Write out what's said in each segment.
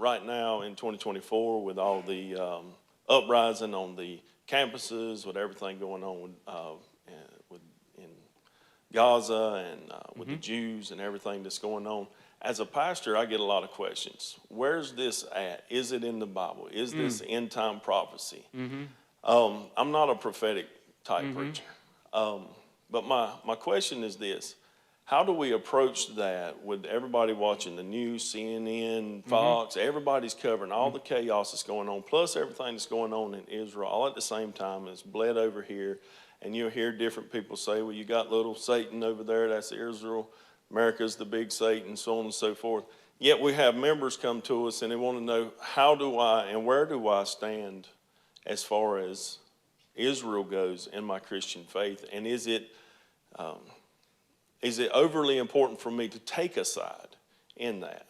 right now in 2024 with all the uprising on the campuses, with everything going on in Gaza and with the Jews and everything that's going on. As a pastor, I get a lot of questions. Where's this at? Is it in the Bible? Is this end time prophecy? I'm not a prophetic type preacher. But my question is this: how do we approach that with everybody watching the news, CNN, Fox, everybody's covering all the chaos that's going on, plus everything that's going on in Israel, all at the same time is bled over here. And you'll hear different people say, well, you got little Satan over there, that's Israel. America's the big Satan, so on and so forth. Yet we have members come to us and they want to know, how do I and where do I stand as far as Israel goes in my Christian faith? And is it overly important for me to take a side in that?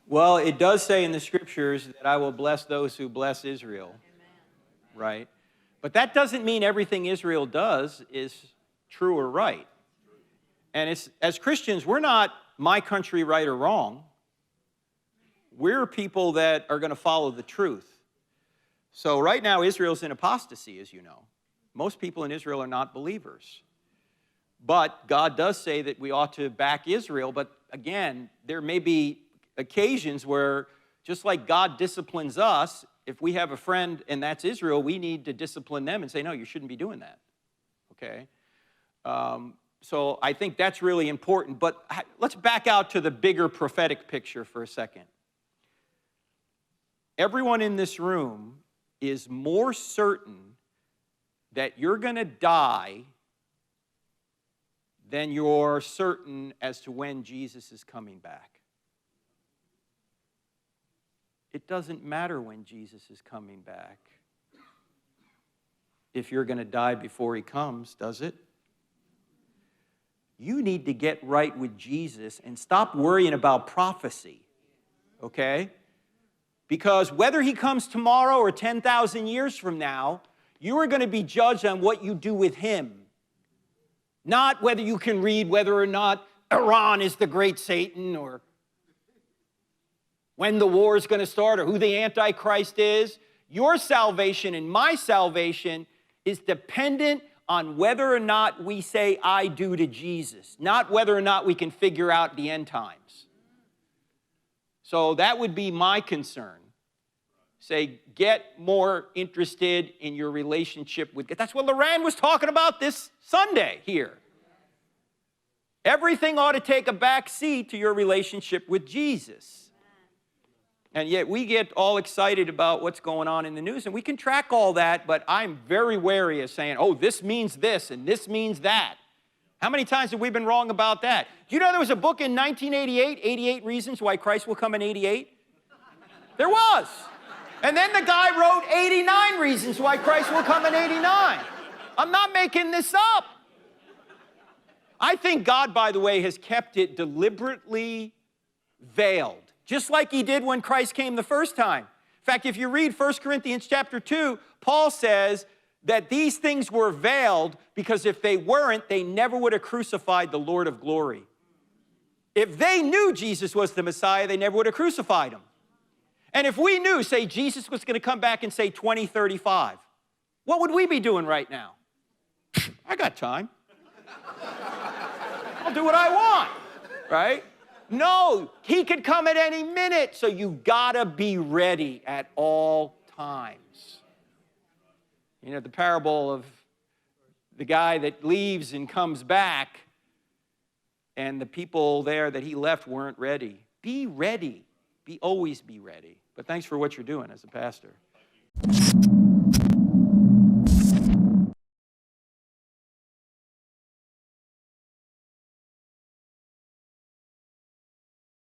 Well, it does say in the scriptures that I will bless those who bless Israel. Amen. Right? But that doesn't mean everything Israel does is true or right. And as Christians, we're not my country right or wrong. We're people that are going to follow the truth. So right now, Israel's in apostasy, as you know. Most people in Israel are not believers. But God does say that we ought to back Israel. But again, there may be occasions where, just like God disciplines us, if we have a friend and that's Israel, we need to discipline them and say, no, you shouldn't be doing that. Okay? So I think that's really important. But let's back out to the bigger prophetic picture for a second. Everyone in this room is more certain that you're going to die than you're certain as to when Jesus is coming back. It doesn't matter when Jesus is coming back if you're going to die before he comes, does it? You need to get right with Jesus and stop worrying about prophecy, okay? Because whether he comes tomorrow or 10,000 years from now, you are going to be judged on what you do with him. Not whether you can read whether or not Iran is the great Satan, or when the war is going to start, or who the Antichrist is. Your salvation and my salvation is dependent on whether or not we say I do to Jesus, not whether or not we can figure out the end times. So that would be my concern. Say, get more interested in your relationship with God. That's what Loran was talking about this Sunday here. Everything ought to take a back seat to your relationship with Jesus. And yet we get all excited about what's going on in the news, and we can track all that, but I'm very wary of saying, oh, this means this and this means that. How many times have we been wrong about that? Do you know there was a book in 1988, 88 Reasons Why Christ Will Come in 88? There was. And then the guy wrote 89 Reasons Why Christ Will Come in 89. I'm not making this up. I think God, by the way, has kept it deliberately veiled, just like he did when Christ came the first time. In fact, if you read 1 Corinthians chapter 2, Paul says that these things were veiled because if they weren't, they never would have crucified the Lord of glory. If they knew Jesus was the Messiah, they never would have crucified him. And if we knew, say, Jesus was going to come back in, say, 2035, what would we be doing right now? I got time. I'll do what I want, right? No, he could come at any minute, so you gotta be ready at all times. You know, the parable of the guy that leaves and comes back, and the people there that he left weren't ready. Be ready. Always be ready. But thanks for what you're doing as a pastor.